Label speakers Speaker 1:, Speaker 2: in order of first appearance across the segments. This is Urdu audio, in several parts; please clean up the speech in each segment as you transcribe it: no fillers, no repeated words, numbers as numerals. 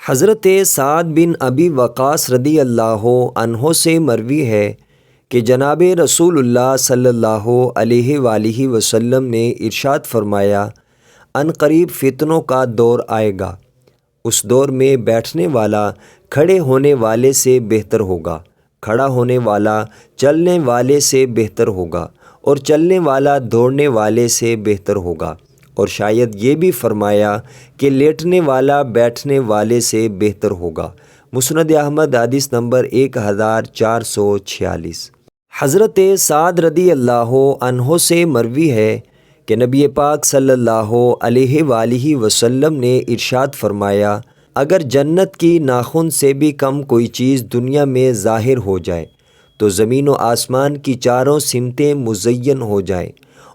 Speaker 1: حضرت سعد بن ابی وقاص رضی اللہ عنہ سے مروی ہے کہ جناب رسول اللہ صلی اللہ علیہ وآلہ وسلم نے ارشاد فرمایا، ان قریب فتنوں کا دور آئے گا، اس دور میں بیٹھنے والا کھڑے ہونے والے سے بہتر ہوگا، کھڑا ہونے والا چلنے والے سے بہتر ہوگا، اور چلنے والا دوڑنے والے سے بہتر ہوگا، اور شاید یہ بھی فرمایا کہ لیٹنے والا بیٹھنے والے سے بہتر ہوگا۔ مسند احمد حدیث نمبر 1446۔ حضرت سعد رضی اللہ عنہ سے مروی ہے کہ نبی پاک صلی اللہ علیہ وآلہ وسلم نے ارشاد فرمایا، اگر جنت کی ناخن سے بھی کم کوئی چیز دنیا میں ظاہر ہو جائے تو زمین و آسمان کی چاروں سمتیں مزین ہو جائیں،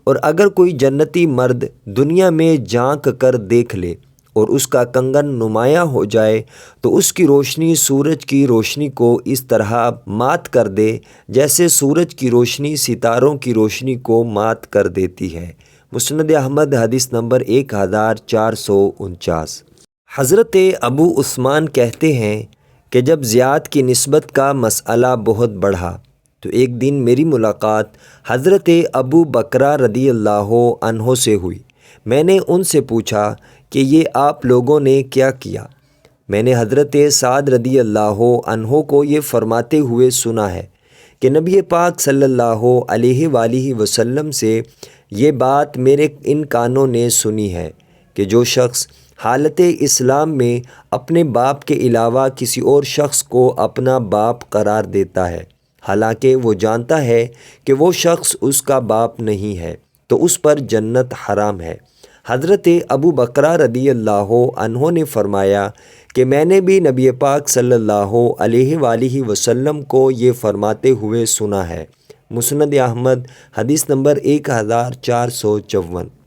Speaker 1: اور اگر کوئی جنتی مرد دنیا میں جھانک کر دیکھ لے اور اس کا کنگن نمایاں ہو جائے تو اس کی روشنی سورج کی روشنی کو اس طرح مات کر دے جیسے سورج کی روشنی ستاروں کی روشنی کو مات کر دیتی ہے۔ مسند احمد حدیث نمبر 1449۔ حضرت ابو عثمان کہتے ہیں کہ جب ذات کی نسبت کا مسئلہ بہت بڑھا تو ایک دن میری ملاقات حضرت ابو بکرہ رضی اللہ عنہ سے ہوئی۔ میں نے ان سے پوچھا کہ یہ آپ لوگوں نے کیا کیا؟ میں نے حضرت سعد رضی اللہ عنہ کو یہ فرماتے ہوئے سنا ہے کہ نبی پاک صلی اللہ علیہ وآلہ وسلم سے یہ بات میرے ان کانوں نے سنی ہے کہ جو شخص حالت اسلام میں اپنے باپ کے علاوہ کسی اور شخص کو اپنا باپ قرار دیتا ہے، حالانکہ وہ جانتا ہے کہ وہ شخص اس کا باپ نہیں ہے، تو اس پر جنت حرام ہے۔ حضرت ابو بکرہ رضی اللہ عنہ نے فرمایا کہ میں نے بھی نبی پاک صلی اللہ علیہ وآلہ وسلم کو یہ فرماتے ہوئے سنا ہے۔ مسند احمد حدیث نمبر 1454۔